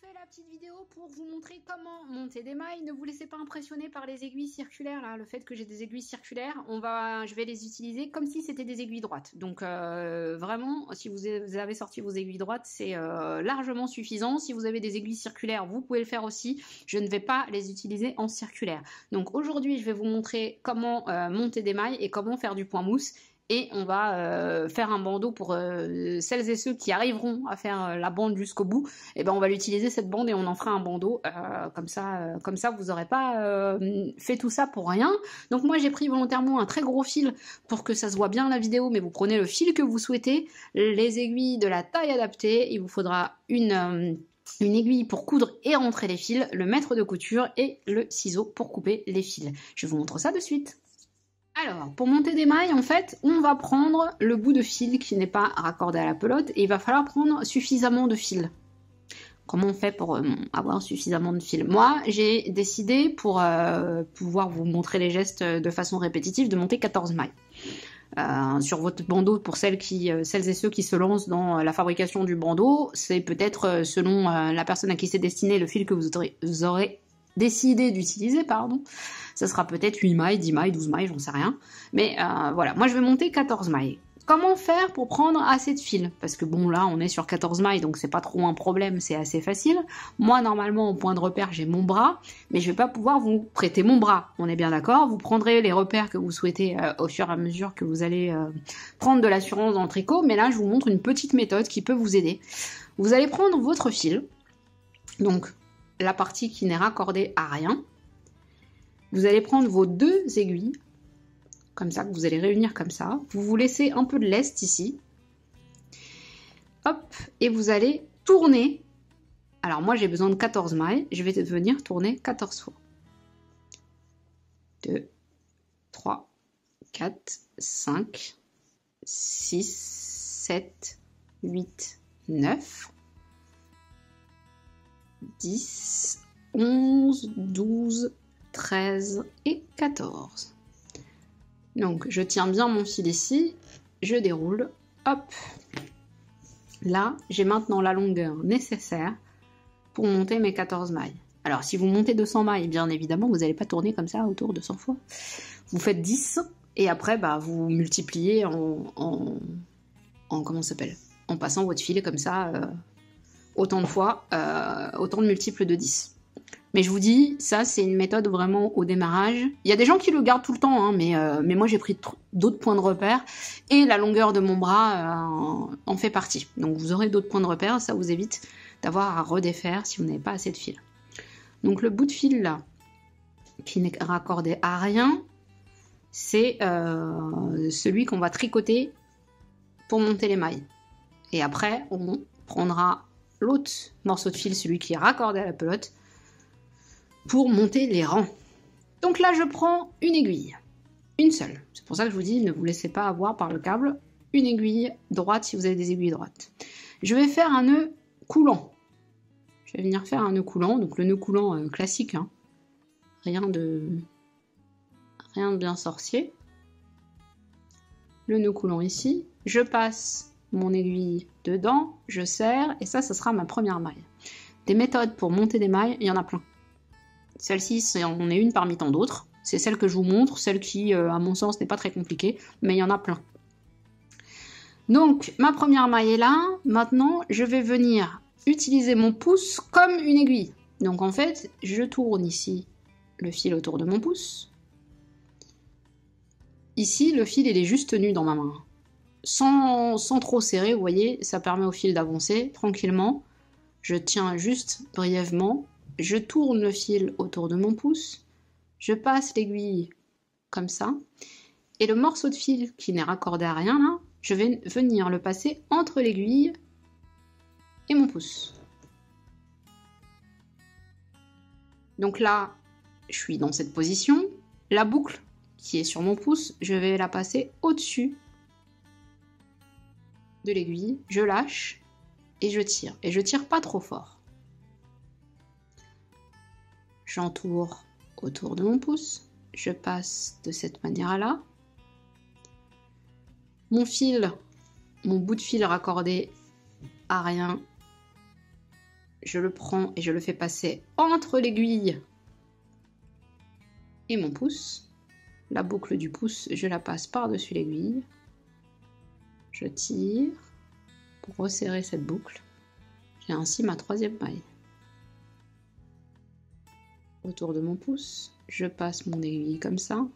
fais la petite vidéo pour vous montrer comment monter des mailles. Ne vous laissez pas impressionner par les aiguilles circulaires, là, le fait que j'ai des aiguilles circulaires, je vais les utiliser comme si c'était des aiguilles droites. Donc vraiment, si vous avez sorti vos aiguilles droites, c'est largement suffisant. Si vous avez des aiguilles circulaires, vous pouvez le faire aussi. Je ne vais pas les utiliser en circulaire. Donc aujourd'hui, je vais vous montrer comment monter des mailles et comment faire du point mousse. Et on va faire un bandeau pour celles et ceux qui arriveront à faire la bande jusqu'au bout. Et ben on va l'utiliser cette bande et on en fera un bandeau. Comme ça, vous n'aurez pas fait tout ça pour rien. Donc moi, j'ai pris volontairement un très gros fil pour que ça se voit bien la vidéo. Mais vous prenez le fil que vous souhaitez, les aiguilles de la taille adaptée. Il vous faudra une aiguille pour coudre et rentrer les fils, le mètre de couture et le ciseau pour couper les fils. Je vous montre ça de suite. Alors, pour monter des mailles, en fait, on va prendre le bout de fil qui n'est pas raccordé à la pelote et il va falloir prendre suffisamment de fil. Comment on fait pour avoir suffisamment de fil? Moi, j'ai décidé, pour pouvoir vous montrer les gestes de façon répétitive, de monter 14 mailles. Sur votre bandeau, pour celles et ceux qui se lancent dans la fabrication du bandeau, c'est peut-être selon la personne à qui c'est destiné, le fil que vous aurez décidé d'utiliser, pardon. Ça sera peut-être 8 mailles, 10 mailles, 12 mailles, j'en sais rien. Mais voilà, moi je vais monter 14 mailles. Comment faire pour prendre assez de fil? Parce que bon, là, on est sur 14 mailles, donc c'est pas trop un problème, c'est assez facile. Moi, normalement, au point de repère, j'ai mon bras, mais je vais pas pouvoir vous prêter mon bras. On est bien d'accord? Vous prendrez les repères que vous souhaitez au fur et à mesure que vous allez prendre de l'assurance dans le tricot, mais là, je vous montre une petite méthode qui peut vous aider. Vous allez prendre votre fil, donc la partie qui n'est raccordée à rien. Vous allez prendre vos deux aiguilles, comme ça, que vous allez réunir comme ça. Vous vous laissez un peu de lest ici. Hop, et vous allez tourner. Alors moi, j'ai besoin de 14 mailles. Je vais venir tourner 14 fois. 2, 3, 4, 5, 6, 7, 8, 9, 10, 11, 12, 13 et 14. Donc je tiens bien mon fil ici, je déroule, hop. Là, j'ai maintenant la longueur nécessaire pour monter mes 14 mailles. Alors si vous montez 200 mailles, bien évidemment, vous n'allez pas tourner comme ça autour de 100 fois. Vous faites 10 et après, bah, vous multipliez comment ça s'appelle, en passant votre fil comme ça, autant de fois, autant de multiples de 10. Mais je vous dis, ça c'est une méthode vraiment au démarrage. Il y a des gens qui le gardent tout le temps, hein, mais moi j'ai pris d'autres points de repère et la longueur de mon bras en fait partie. Donc vous aurez d'autres points de repère, ça vous évite d'avoir à redéfaire si vous n'avez pas assez de fil. Donc le bout de fil là, qui n'est raccordé à rien, c'est celui qu'on va tricoter pour monter les mailles. Et après, on prendra l'autre morceau de fil, celui qui est raccordé à la pelote, pour monter les rangs. Donc là, je prends une aiguille, une seule. C'est pour ça que je vous dis, ne vous laissez pas avoir par le câble. Une aiguille droite si vous avez des aiguilles droites. Je vais faire un nœud coulant. Je vais venir faire un nœud coulant, donc le nœud coulant classique, hein. Rien de bien sorcier. Le nœud coulant ici. Je passe mon aiguille dedans, je serre, et ça sera ma première maille. Des méthodes pour monter des mailles, il y en a plein. Celle-ci, c'en est une parmi tant d'autres. C'est celle que je vous montre, celle qui, à mon sens, n'est pas très compliquée, mais il y en a plein. Donc, ma première maille est là. Maintenant, je vais venir utiliser mon pouce comme une aiguille. Donc, en fait, je tourne ici le fil autour de mon pouce. Ici, le fil, il est juste tenu dans ma main. Sans trop serrer, vous voyez, ça permet au fil d'avancer tranquillement. Je tiens juste brièvement. Je tourne le fil autour de mon pouce, je passe l'aiguille comme ça, et le morceau de fil qui n'est raccordé à rien là, je vais venir le passer entre l'aiguille et mon pouce. Donc là, je suis dans cette position, la boucle qui est sur mon pouce, je vais la passer au-dessus de l'aiguille, je lâche et je tire pas trop fort. J'entoure autour de mon pouce, je passe de cette manière-là. Mon fil, mon bout de fil raccordé à rien, je le prends et je le fais passer entre l'aiguille et mon pouce. La boucle du pouce, je la passe par-dessus l'aiguille. Je tire pour resserrer cette boucle. J'ai ainsi ma troisième maille. Autour de mon pouce, je passe mon aiguille comme ça.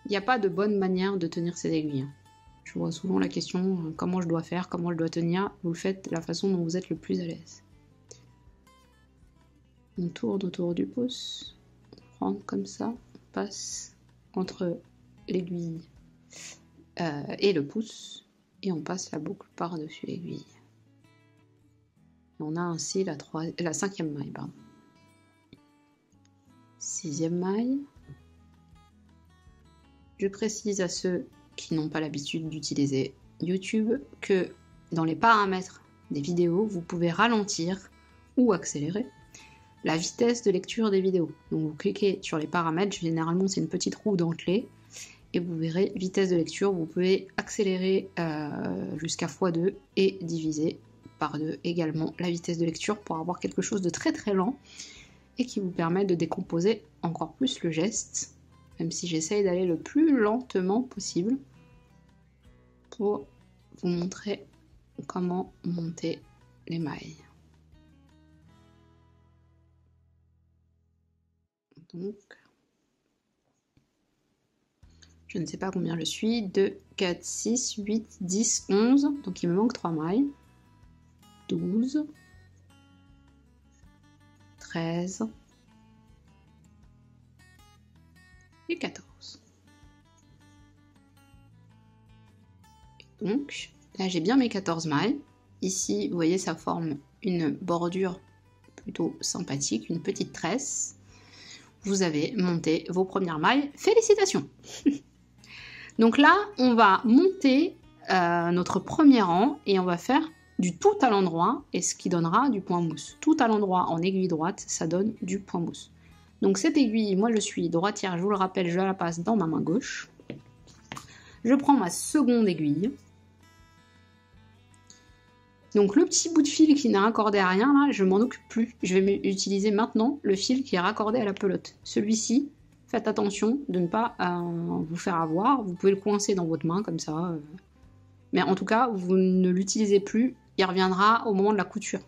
Il n'y a pas de bonne manière de tenir ces aiguilles. Je vois souvent la question comment je dois faire, comment je dois tenir. Vous le faites de la façon dont vous êtes le plus à l'aise. On tourne autour du pouce, on prend comme ça, on passe entre l'aiguille et le pouce et on passe la boucle par-dessus l'aiguille. On a ainsi la cinquième maille, pardon. Sixième maille. Je précise à ceux qui n'ont pas l'habitude d'utiliser YouTube que dans les paramètres des vidéos, vous pouvez ralentir ou accélérer la vitesse de lecture des vidéos. Donc vous cliquez sur les paramètres, généralement c'est une petite roue dentelée, et vous verrez vitesse de lecture, vous pouvez accélérer jusqu'à x2 et diviser par 2 également la vitesse de lecture pour avoir quelque chose de très très lent et qui vous permet de décomposer encore plus le geste, même si j'essaye d'aller le plus lentement possible pour vous montrer comment monter les mailles. Donc, je ne sais pas combien je suis, 2, 4, 6, 8, 10, 11, donc il me manque 3 mailles, 12, 13 et 14. Et donc, là j'ai bien mes 14 mailles. Ici, vous voyez, ça forme une bordure plutôt sympathique, une petite tresse. Vous avez monté vos premières mailles. Félicitations! Donc là, on va monter notre premier rang et on va faire du tout à l'endroit, et ce qui donnera du point mousse. Tout à l'endroit en aiguille droite, ça donne du point mousse. Donc cette aiguille, moi je suis droitière, je vous le rappelle, je la passe dans ma main gauche. Je prends ma seconde aiguille. Donc le petit bout de fil qui n'est raccordé à rien, là, je m'en occupe plus. Je vais utiliser maintenant le fil qui est raccordé à la pelote. Celui-ci, faites attention de ne pas vous faire avoir. Vous pouvez le coincer dans votre main comme ça. Mais en tout cas, vous ne l'utilisez plus. Il reviendra au moment de la couture.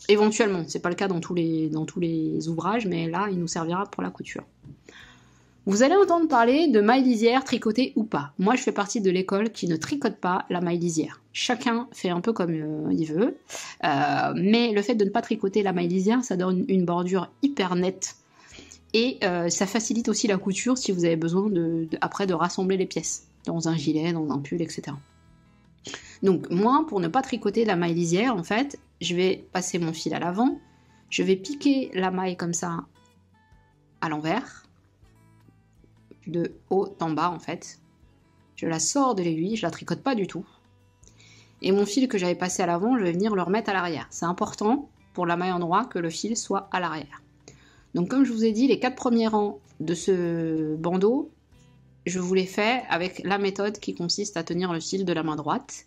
Éventuellement, c'est pas le cas dans tous les ouvrages, mais là, il nous servira pour la couture. Vous allez entendre parler de maille lisière tricotée ou pas. Moi, je fais partie de l'école qui ne tricote pas la maille lisière. Chacun fait un peu comme il veut, mais le fait de ne pas tricoter la maille lisière, ça donne une bordure hyper nette et ça facilite aussi la couture si vous avez besoin après de rassembler les pièces dans un gilet, dans un pull, etc. Donc moi, pour ne pas tricoter la maille lisière, en fait, je vais passer mon fil à l'avant, je vais piquer la maille comme ça à l'envers, de haut en bas en fait. Je la sors de l'aiguille, je la tricote pas du tout. Et mon fil que j'avais passé à l'avant, je vais venir le remettre à l'arrière. C'est important pour la maille endroit que le fil soit à l'arrière. Donc comme je vous ai dit, les 4 premiers rangs de ce bandeau, je vous les fais avec la méthode qui consiste à tenir le fil de la main droite.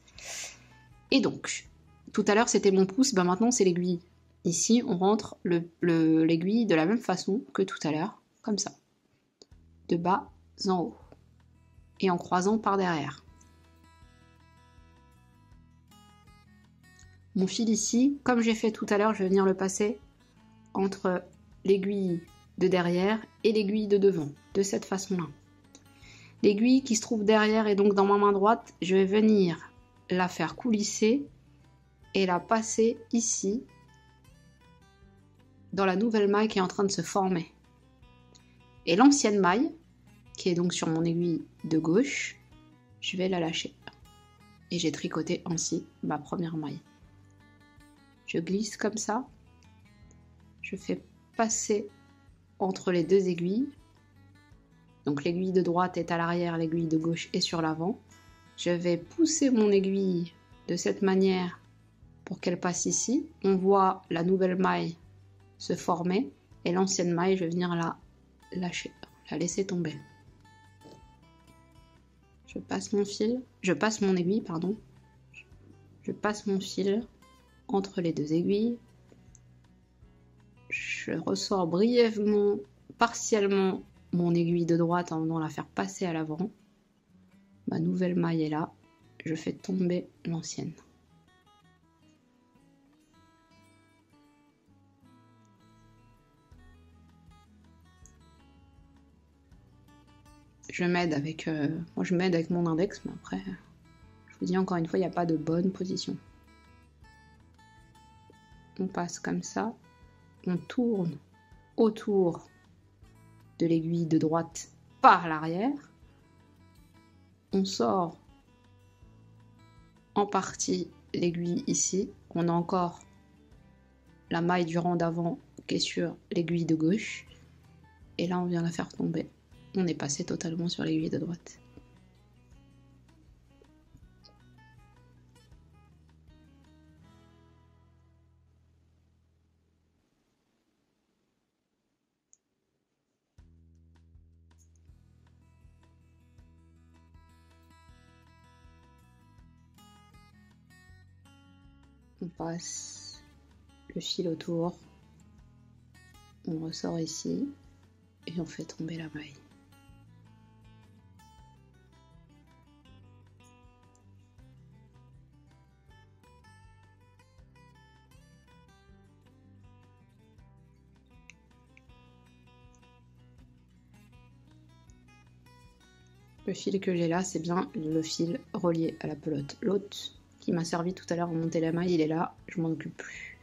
Et donc, tout à l'heure c'était mon pouce, ben maintenant c'est l'aiguille. Ici on rentre l'aiguille de la même façon que tout à l'heure, comme ça. De bas en haut. Et en croisant par derrière. Mon fil ici, comme j'ai fait tout à l'heure, je vais venir le passer entre l'aiguille de derrière et l'aiguille de devant, de cette façon-là. L'aiguille qui se trouve derrière et donc dans ma main droite, je vais venir la faire coulisser et la passer ici, dans la nouvelle maille qui est en train de se former. Et l'ancienne maille, qui est donc sur mon aiguille de gauche, je vais la lâcher. Et j'ai tricoté ainsi ma première maille. Je glisse comme ça, je fais passer entre les deux aiguilles. Donc l'aiguille de droite est à l'arrière, l'aiguille de gauche est sur l'avant. Je vais pousser mon aiguille de cette manière pour qu'elle passe ici. On voit la nouvelle maille se former et l'ancienne maille, je vais venir la lâcher, la laisser tomber. Je passe mon aiguille, pardon. Je passe mon fil entre les deux aiguilles. Je ressors brièvement, partiellement, mon aiguille de droite en venant la faire passer à l'avant. Ma nouvelle maille est là. Je fais tomber l'ancienne. Je m'aide avec, moi je m'aide avec mon index, mais après, je vous dis encore une fois, il n'y a pas de bonne position. On passe comme ça, on tourne autour de l'aiguille de droite par l'arrière, on sort en partie l'aiguille ici, on a encore la maille du rang d'avant qui est sur l'aiguille de gauche, et là on vient la faire tomber. On est passé totalement sur l'aiguille de droite. On passe le fil autour, on ressort ici et on fait tomber la maille. Le fil que j'ai là, c'est bien le fil relié à la pelote. L'autre qui m'a servi tout à l'heure à monter la maille, il est là, je m'en occupe plus.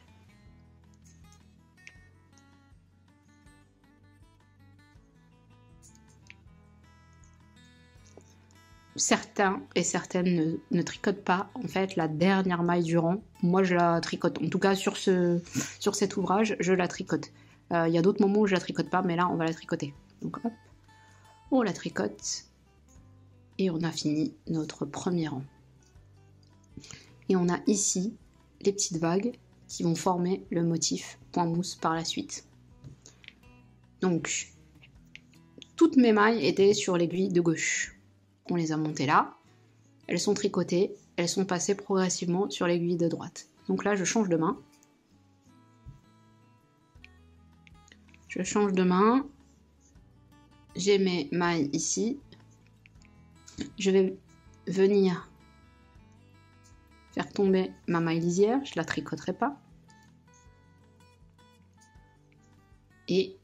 Certains et certaines ne tricotent pas en fait la dernière maille du rang. Moi je la tricote, en tout cas sur cet ouvrage, je la tricote. Il y a d'autres moments où je la tricote pas, mais là on va la tricoter. Donc hop, on la tricote. Et on a fini notre premier rang. Et on a ici les petites vagues qui vont former le motif point mousse par la suite. Donc, toutes mes mailles étaient sur l'aiguille de gauche. On les a montées là, elles sont tricotées, elles sont passées progressivement sur l'aiguille de droite. Donc là, je change de main. Je change de main. J'ai mes mailles ici. Je vais venir faire tomber ma maille lisière, je la tricoterai pas. Et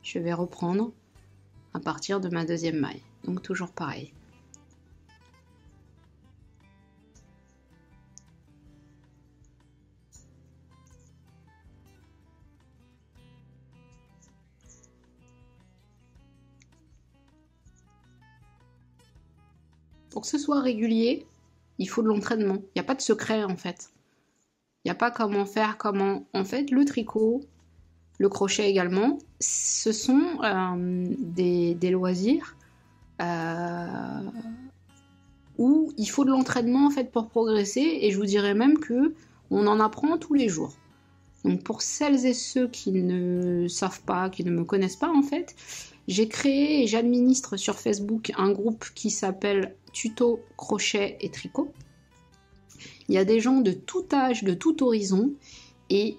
je vais reprendre à partir de ma deuxième maille. Donc toujours pareil. Pour que ce soit régulier, il faut de l'entraînement. Il n'y a pas de secret en fait. Il n'y a pas comment faire, comment... En fait, le tricot, le crochet également, ce sont des loisirs où il faut de l'entraînement en fait pour progresser. Et je vous dirais même que on en apprend tous les jours. Donc pour celles et ceux qui ne savent pas, qui ne me connaissent pas en fait, j'ai créé et j'administre sur Facebook un groupe qui s'appelle Tuto crochet et tricot. Il y a des gens de tout âge, de tout horizon, et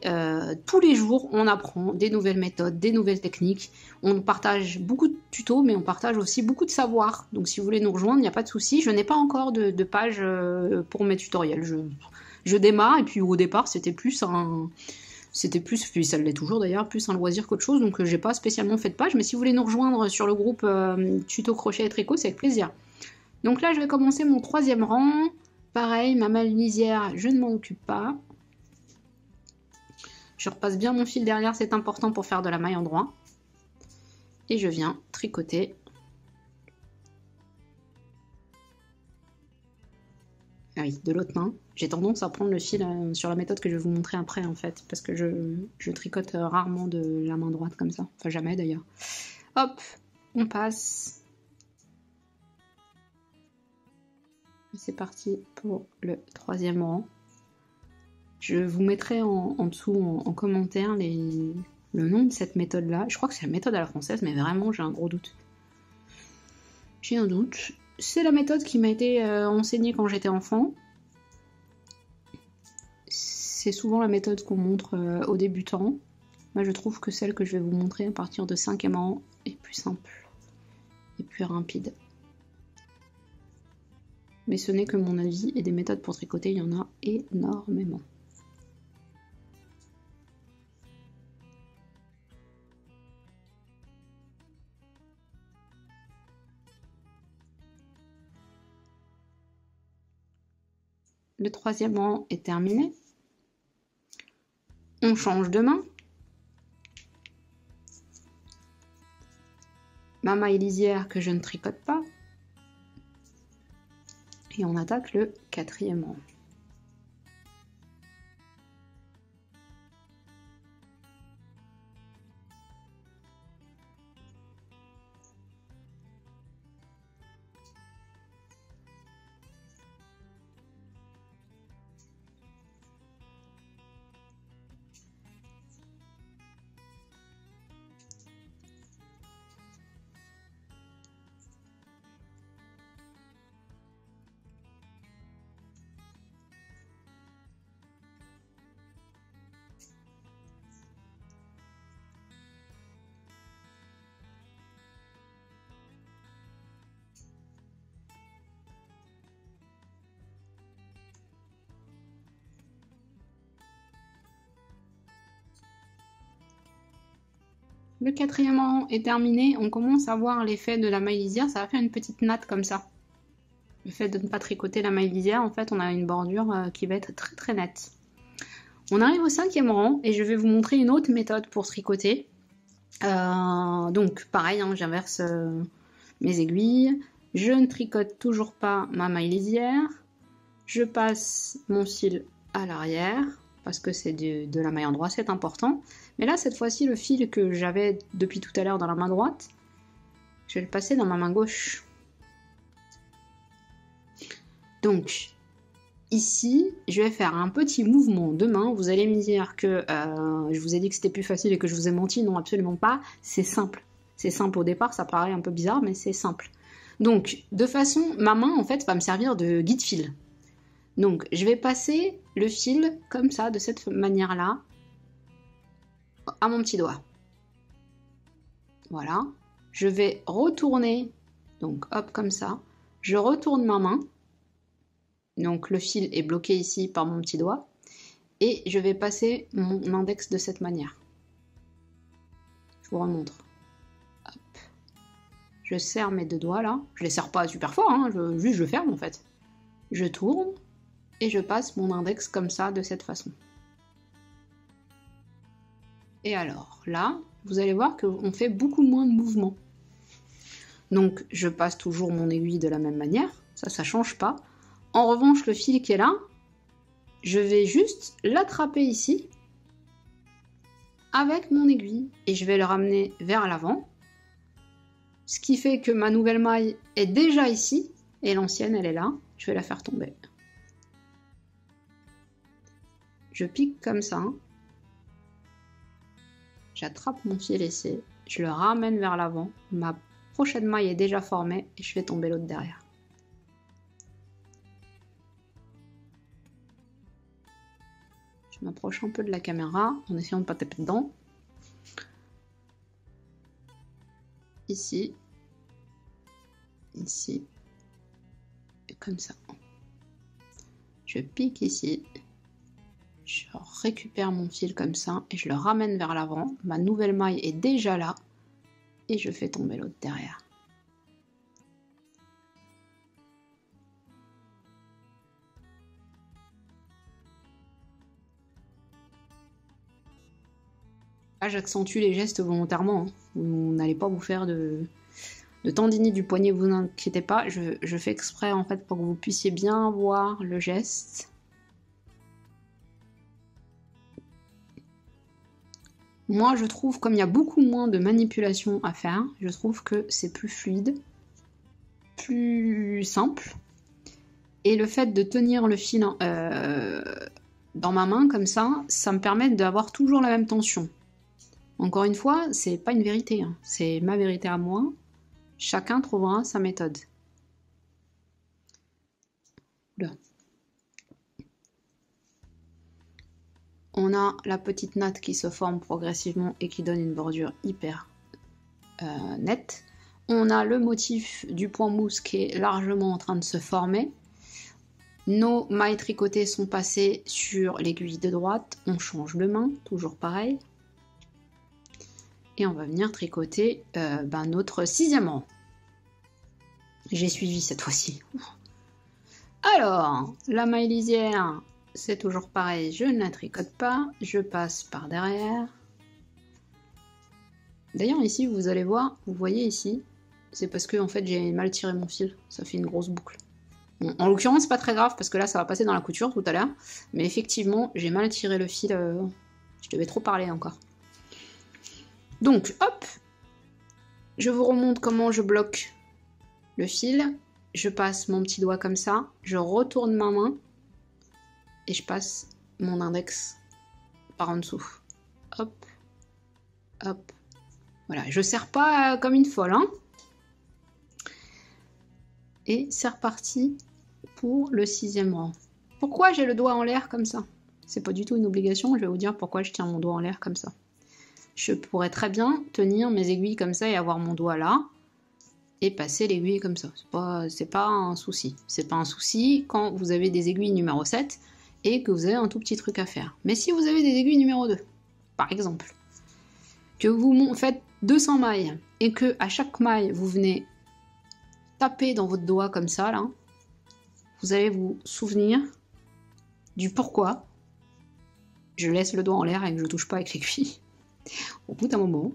tous les jours on apprend des nouvelles méthodes, des nouvelles techniques. On partage beaucoup de tutos, mais on partage aussi beaucoup de savoir. Donc si vous voulez nous rejoindre, il n'y a pas de souci. Je n'ai pas encore de page pour mes tutoriels. Je démarre, et puis au départ c'était plus un... puis ça l'est toujours d'ailleurs, plus un loisir qu'autre chose, donc j'ai pas spécialement fait de page, mais si vous voulez nous rejoindre sur le groupe Tuto crochet et tricot, c'est avec plaisir. Donc là je vais commencer mon troisième rang, pareil, ma maille lisière, je ne m'en occupe pas. Je repasse bien mon fil derrière, c'est important pour faire de la maille en droit. Et je viens tricoter. Ah oui, de l'autre main. J'ai tendance à prendre le fil sur la méthode que je vais vous montrer après en fait, parce que je tricote rarement de la main droite comme ça, enfin jamais d'ailleurs. Hop, on passe. C'est parti pour le troisième rang. Je vous mettrai en dessous en commentaire le nom de cette méthode là. Je crois que c'est la méthode à la française, mais vraiment j'ai un gros doute. J'ai un doute. C'est la méthode qui m'a été enseignée quand j'étais enfant. c'est souvent la méthode qu'on montre aux débutants. Moi, je trouve que celle que je vais vous montrer à partir de 5e rang est plus simple et plus rapide. Mais ce n'est que mon avis, et des méthodes pour tricoter, il y en a énormément. Le 3e rang est terminé. On change de main. Ma maille lisière que je ne tricote pas. Et on attaque le 4e rang. Le 4e rang est terminé, on commence à voir l'effet de la maille lisière, ça va faire une petite natte comme ça. Le fait de ne pas tricoter la maille lisière, en fait on a une bordure qui va être très très nette. On arrive au 5e rang et je vais vous montrer une autre méthode pour tricoter. Donc pareil, hein, j'inverse mes aiguilles, je ne tricote toujours pas ma maille lisière, je passe mon fil à l'arrière, parce que c'est de la maille en droit, c'est important. Mais là, cette fois-ci, le fil que j'avais depuis tout à l'heure dans la main droite, je vais le passer dans ma main gauche. Donc, ici, je vais faire un petit mouvement de main. Vous allez me dire que je vous ai dit que c'était plus facile et que je vous ai menti. Non, absolument pas. C'est simple. C'est simple au départ, ça paraît un peu bizarre, mais c'est simple. Donc, de façon, ma main, en fait, va me servir de guide-fil. Donc, je vais passer le fil comme ça, de cette manière-là, à mon petit doigt. Voilà. Je vais retourner, donc hop, comme ça. Je retourne ma main. Donc, le fil est bloqué ici par mon petit doigt. Et je vais passer mon index de cette manière. Je vous remontre. Hop. Je serre mes deux doigts là. Je les serre pas super fort, hein, juste je ferme en fait. Je tourne. Et je passe mon index comme ça, de cette façon. Et alors, là, vous allez voir qu'on fait beaucoup moins de mouvements. Donc, je passe toujours mon aiguille de la même manière, ça change pas. En revanche, le fil qui est là, je vais juste l'attraper ici, avec mon aiguille, et je vais le ramener vers l'avant. Ce qui fait que ma nouvelle maille est déjà ici, et l'ancienne, elle est là. Je vais la faire tomber. Je pique comme ça. J'attrape mon fil ici, je le ramène vers l'avant. Ma prochaine maille est déjà formée et je fais tomber l'autre derrière. Je m'approche un peu de la caméra en essayant de ne pas taper dedans. Ici. Ici. Et comme ça. Je pique ici. Je récupère mon fil comme ça et je le ramène vers l'avant. Ma nouvelle maille est déjà là et je fais tomber l'autre derrière. Là, j'accentue les gestes volontairement. Hein. Vous n'allez pas vous faire de tendinite du poignet, vous inquiétez pas. Je fais exprès en fait pour que vous puissiez bien voir le geste. Moi, je trouve, comme il y a beaucoup moins de manipulation à faire, je trouve que c'est plus fluide, plus simple. Et le fait de tenir le fil dans ma main comme ça, ça me permet d'avoir toujours la même tension. Encore une fois, c'est pas une vérité, hein. C'est ma vérité à moi. Chacun trouvera sa méthode. Là. on a la petite natte qui se forme progressivement et qui donne une bordure hyper nette. On a le motif du point mousse qui est largement en train de se former. Nos mailles tricotées sont passées sur l'aiguille de droite. On change de main, toujours pareil. Et on va venir tricoter notre 6e rang. J'ai suivi cette fois-ci. Alors, la maille lisière, c'est toujours pareil, je ne la tricote pas, je passe par derrière. D'ailleurs ici, vous allez voir, vous voyez ici, c'est parce que en fait j'ai mal tiré mon fil, ça fait une grosse boucle. Bon, en l'occurrence, c'est pas très grave parce que là ça va passer dans la couture tout à l'heure, mais effectivement, j'ai mal tiré le fil, je devais trop parler encore. Donc, hop, je vous remonte comment je bloque le fil. Je passe mon petit doigt comme ça, je retourne ma main et je passe mon index par en dessous. Hop, hop. Voilà, je serre pas comme une folle, hein. Et c'est reparti pour le 6e rang. Pourquoi j'ai le doigt en l'air comme ça? C'est pas du tout une obligation, je vais vous dire pourquoi je tiens mon doigt en l'air comme ça. Je pourrais très bien tenir mes aiguilles comme ça et avoir mon doigt là. Et passer l'aiguille comme ça. C'est pas un souci. C'est pas un souci quand vous avez des aiguilles numéro 7 et que vous avez un tout petit truc à faire. Mais si vous avez des aiguilles numéro 2, par exemple, que vous faites 200 mailles et que à chaque maille vous venez taper dans votre doigt comme ça, là, vous allez vous souvenir du pourquoi je laisse le doigt en l'air et que je touche pas avec l'aiguille. Au bout d'un moment,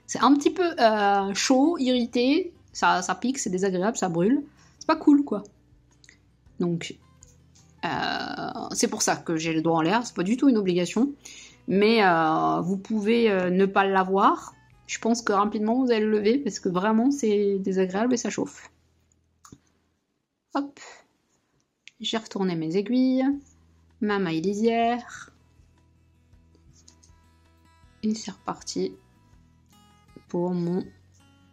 c'est un petit peu chaud, irrité. Ça pique, c'est désagréable, ça brûle. C'est pas cool, quoi. Donc, c'est pour ça que j'ai le doigt en l'air. C'est pas du tout une obligation. Mais vous pouvez ne pas l'avoir. Je pense que rapidement, vous allez le lever parce que vraiment, c'est désagréable et ça chauffe. Hop. J'ai retourné mes aiguilles. Ma maille lisière. Et c'est reparti pour mon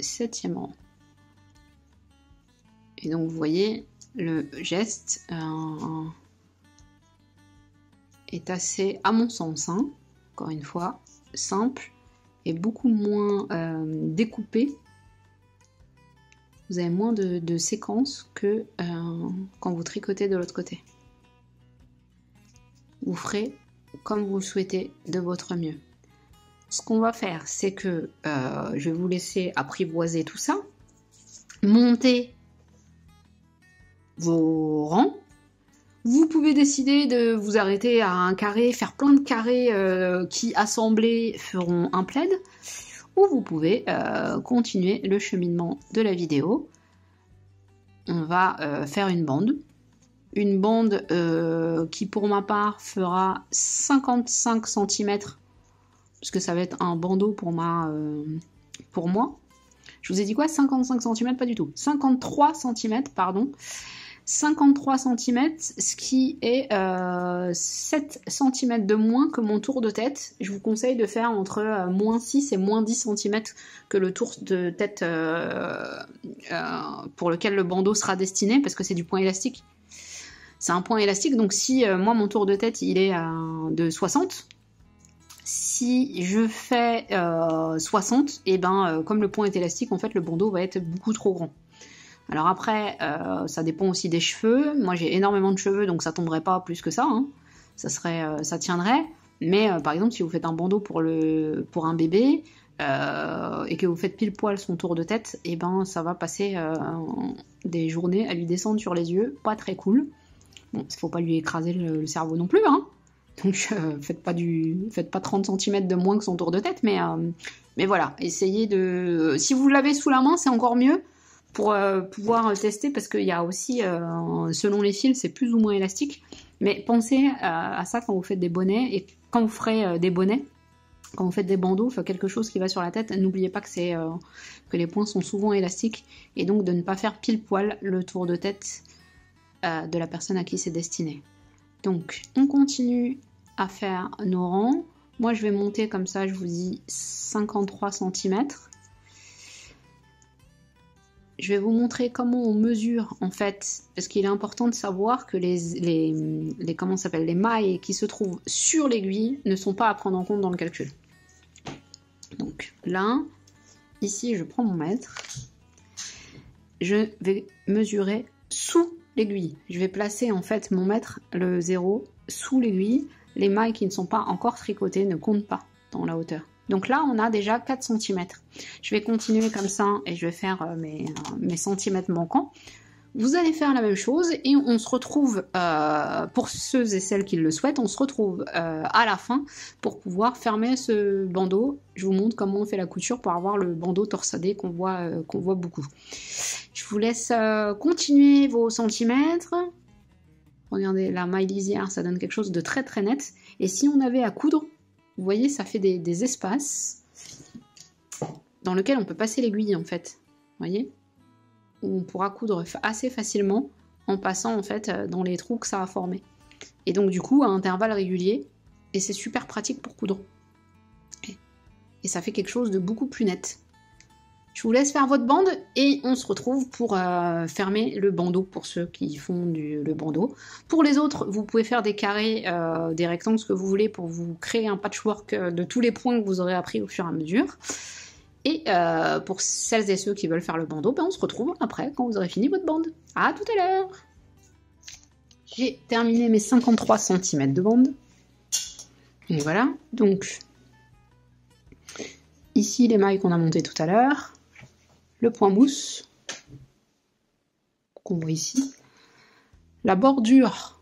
7e rang. Et donc vous voyez, le geste est assez, à mon sens, hein, encore une fois, simple et beaucoup moins découpé. Vous avez moins de séquences que quand vous tricotez de l'autre côté. Vous ferez comme vous le souhaitez de votre mieux. Ce qu'on va faire, c'est que je vais vous laisser apprivoiser tout ça, monter vos rangs. Vous pouvez décider de vous arrêter à un carré, faire plein de carrés qui assemblés feront un plaid, ou vous pouvez continuer le cheminement de la vidéo. On va faire une bande qui pour ma part fera 55 cm, parce que ça va être un bandeau pour moi. Je vous ai dit quoi? 55 cm? Pas du tout. 53 cm, pardon. 53 cm, ce qui est 7 cm de moins que mon tour de tête. Je vous conseille de faire entre moins 6 et moins 10 cm que le tour de tête pour lequel le bandeau sera destiné, parce que c'est du point élastique. C'est un point élastique, donc si moi mon tour de tête il est de 60, si je fais 60, et ben comme le point est élastique, en fait le bandeau va être beaucoup trop grand. Alors après, ça dépend aussi des cheveux. Moi j'ai énormément de cheveux, donc ça tomberait pas plus que ça, hein. Ça tiendrait. Mais par exemple, si vous faites un bandeau pour un bébé et que vous faites pile poil son tour de tête, et ben ça va passer des journées à lui descendre sur les yeux, pas très cool. Bon, il faut pas lui écraser le cerveau non plus, hein. Donc faites pas 30 cm de moins que son tour de tête, mais voilà, essayez de... Si vous l'avez sous la main, c'est encore mieux pour pouvoir tester, parce qu'il y a aussi, selon les fils, c'est plus ou moins élastique. Mais pensez à ça quand vous faites des bonnets, et quand vous ferez des bonnets, quand vous faites des bandeaux, enfin quelque chose qui va sur la tête, n'oubliez pas que les points sont souvent élastiques, et donc de ne pas faire pile poil le tour de tête de la personne à qui c'est destiné. Donc on continue à faire nos rangs. Moi je vais monter comme ça, je vous dis 53 cm. je vais vous montrer comment on mesure en fait, parce qu'il est important de savoir que comment ça s'appelle, les mailles qui se trouvent sur l'aiguille ne sont pas à prendre en compte dans le calcul. Donc là, ici je prends mon mètre, je vais mesurer sous l'aiguille. Je vais placer en fait mon mètre, le 0, sous l'aiguille. Les mailles qui ne sont pas encore tricotées ne comptent pas dans la hauteur. Donc là, on a déjà 4 cm. Je vais continuer comme ça et je vais faire mes centimètres manquants. Vous allez faire la même chose et on se retrouve, pour ceux et celles qui le souhaitent, on se retrouve à la fin pour pouvoir fermer ce bandeau. Je vous montre comment on fait la couture pour avoir le bandeau torsadé qu'on voit beaucoup. Je vous laisse continuer vos centimètres. Regardez, la maille lisière, ça donne quelque chose de très très net. Et si on avait à coudre, vous voyez, ça fait des espaces dans lesquels on peut passer l'aiguille en fait. Vous voyez, où on pourra coudre assez facilement en passant en fait dans les trous que ça a formé. Et donc du coup à intervalles réguliers, et c'est super pratique pour coudre. Et ça fait quelque chose de beaucoup plus net. Je vous laisse faire votre bande et on se retrouve pour fermer le bandeau pour ceux qui font le bandeau. Pour les autres, vous pouvez faire des carrés, des rectangles, ce que vous voulez pour vous créer un patchwork de tous les points que vous aurez appris au fur et à mesure. Et pour celles et ceux qui veulent faire le bandeau, ben on se retrouve après quand vous aurez fini votre bande. À tout à l'heure. J'ai terminé mes 53 cm de bande. Et voilà, donc ici les mailles qu'on a montées tout à l'heure. Le point mousse qu'on voit ici, la bordure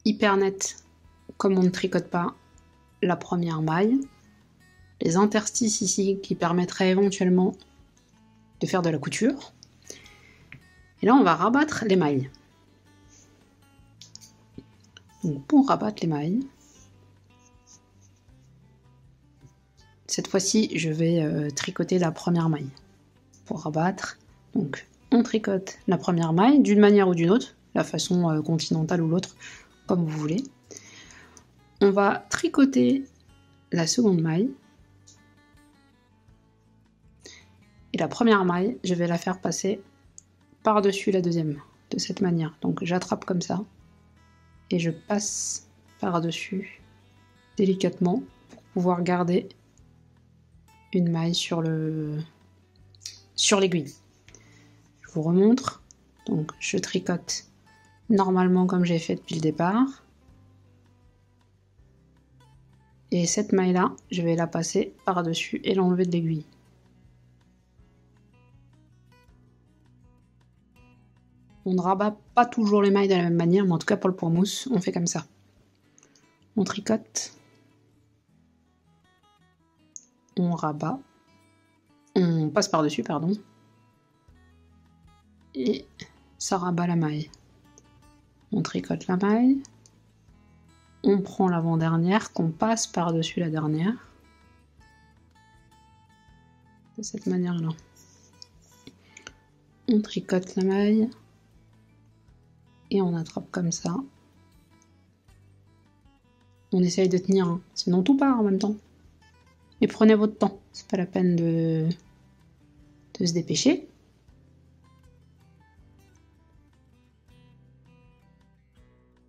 hyper nette comme on ne tricote pas la première maille, les interstices ici qui permettraient éventuellement de faire de la couture, et là on va rabattre les mailles. Donc pour rabattre les mailles, cette fois-ci je vais tricoter la première maille. Pour rabattre, donc on tricote la première maille d'une manière ou d'une autre, la façon continentale ou l'autre, comme vous voulez. On va tricoter la seconde maille. Et la première maille, je vais la faire passer par-dessus la deuxième, de cette manière. Donc j'attrape comme ça, et je passe par-dessus délicatement pour pouvoir garder une maille sur l'aiguille. Je vous remontre. Donc je tricote normalement comme j'ai fait depuis le départ. Et cette maille là, je vais la passer par-dessus et l'enlever de l'aiguille. On ne rabat pas toujours les mailles de la même manière, mais en tout cas pour le point mousse, on fait comme ça. On tricote. On rabat. On passe par-dessus, pardon. Et ça rabat la maille. On tricote la maille. On prend l'avant-dernière qu'on passe par-dessus la dernière. De cette manière-là. On tricote la maille. Et on attrape comme ça. On essaye de tenir, hein, sinon tout part en même temps. Et prenez votre temps, c'est pas la peine de se dépêcher.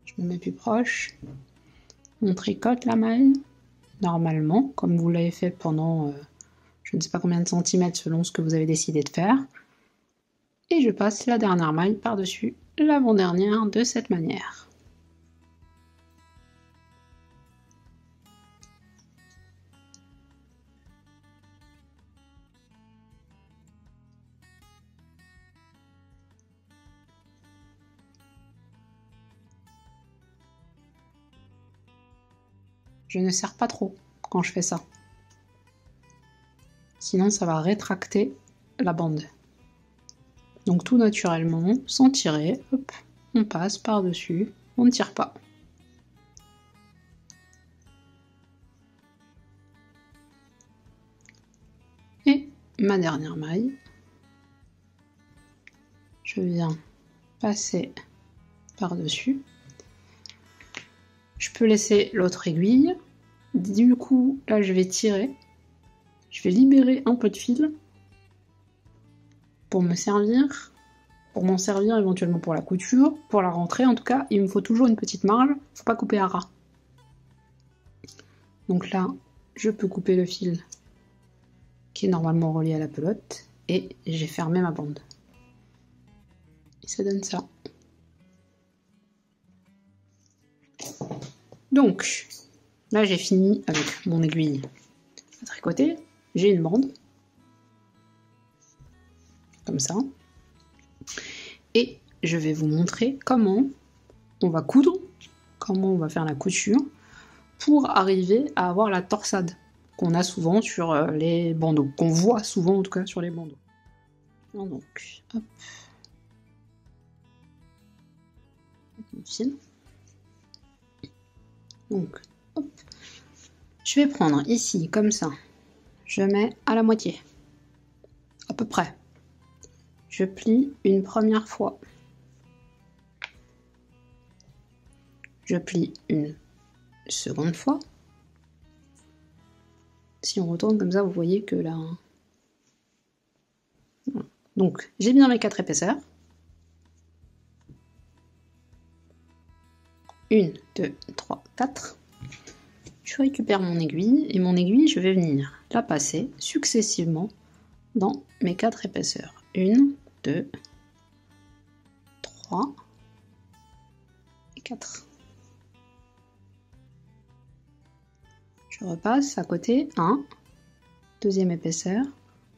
Je me mets plus proche. On tricote la maille, normalement, comme vous l'avez fait pendant je ne sais pas combien de centimètres selon ce que vous avez décidé de faire. Et je passe la dernière maille par-dessus l'avant-dernière de cette manière. Je ne serre pas trop quand je fais ça. Sinon ça va rétracter la bande. Donc tout naturellement, sans tirer, hop, on passe par-dessus, on ne tire pas. Et ma dernière maille, je viens passer par-dessus. Je peux laisser l'autre aiguille. Du coup, là je vais tirer. Je vais libérer un peu de fil pour me servir, pour m'en servir éventuellement pour la couture, pour la rentrée en tout cas, il me faut toujours une petite marge, faut pas couper à ras. Donc là, je peux couper le fil qui est normalement relié à la pelote et j'ai fermé ma bande. Et ça donne ça. Donc, là j'ai fini avec mon aiguille à tricoter, j'ai une bande, comme ça, et je vais vous montrer comment on va coudre, comment on va faire la couture, pour arriver à avoir la torsade qu'on a souvent sur les bandeaux, qu'on voit souvent en tout cas sur les bandeaux. Alors donc, hop, mon fil. Donc, hop. Je vais prendre ici, comme ça, je mets à la moitié, à peu près. Je plie une première fois. Je plie une seconde fois. Si on retourne comme ça, vous voyez que là... Voilà. Donc, j'ai bien mes 4 épaisseurs. 1, 2, 3, 4. Je récupère mon aiguille, et mon aiguille, je vais venir la passer successivement dans mes 4 épaisseurs. 1, 2, 3 et 4. Je repasse à côté, 1, deuxième épaisseur,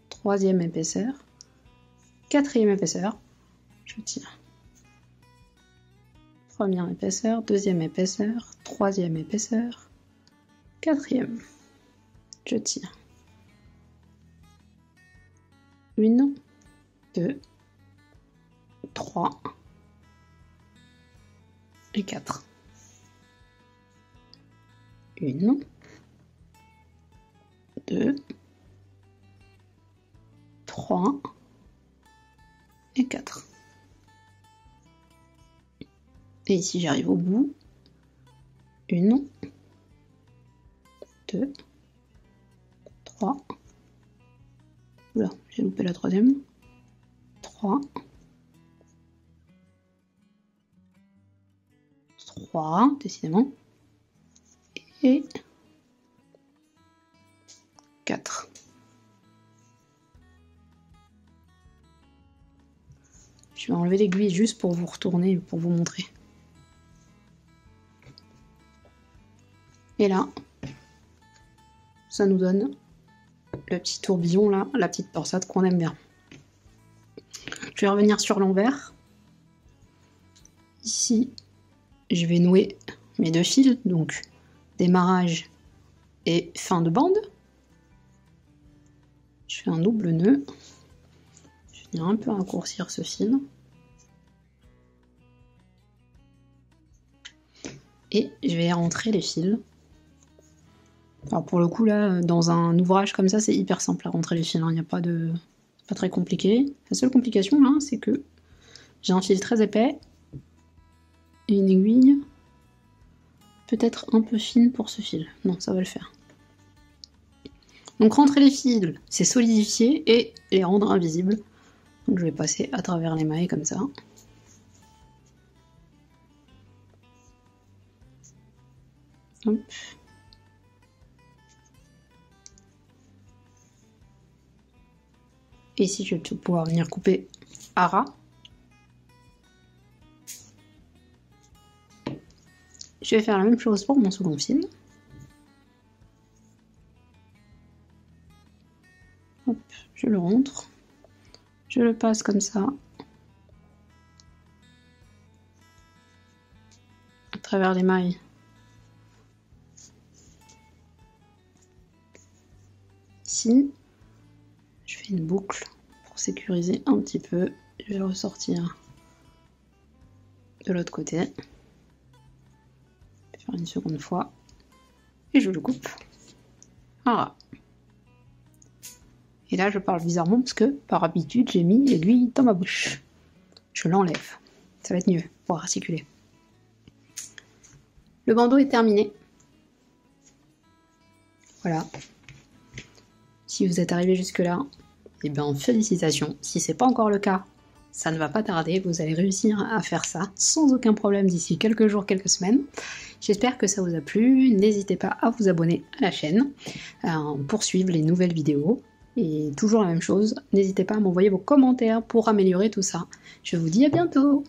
troisième épaisseur, quatrième épaisseur, je tire. Première épaisseur, deuxième épaisseur, troisième épaisseur, quatrième, je tire. 1, 2, 3 et 4. 1, 2, 3 et 4. Et ici j'arrive au bout. 1, 2, 3. Oula, j'ai loupé la troisième. 3. 3, décidément. Et 4. Je vais enlever l'aiguille juste pour vous retourner, pour vous montrer. Et là, ça nous donne le petit tourbillon là, la petite torsade qu'on aime bien. Je vais revenir sur l'envers. Ici, je vais nouer mes 2 fils, donc démarrage et fin de bande. Je fais un double nœud. Je vais venir un peu raccourcir ce fil. Et je vais rentrer les fils. Alors pour le coup là, dans un ouvrage comme ça, c'est hyper simple à rentrer les fils, hein. Il n'y a pas de... C'est pas très compliqué. La seule complication là, c'est que j'ai un fil très épais et une aiguille peut-être un peu fine pour ce fil. Non, ça va le faire. Donc rentrer les fils, c'est solidifier et les rendre invisibles. Donc je vais passer à travers les mailles comme ça. Hop. Et ici, je vais pouvoir venir couper à ras. Je vais faire la même chose pour mon second fil. Hop, je le rentre. Je le passe comme ça. À travers les mailles. Ici, je fais une boucle pour sécuriser un petit peu. Je vais le ressortir de l'autre côté. Je vais faire une seconde fois. Et je le coupe. Voilà. Et là, je parle bizarrement parce que, par habitude, j'ai mis l'aiguille dans ma bouche. Je l'enlève. Ça va être mieux pour articuler. Le bandeau est terminé. Voilà. Si vous êtes arrivé jusque-là, eh bien félicitations. Si c'est pas encore le cas, ça ne va pas tarder, vous allez réussir à faire ça sans aucun problème d'ici quelques jours, quelques semaines. J'espère que ça vous a plu, n'hésitez pas à vous abonner à la chaîne pour suivre les nouvelles vidéos. Et toujours la même chose, n'hésitez pas à m'envoyer vos commentaires pour améliorer tout ça. Je vous dis à bientôt!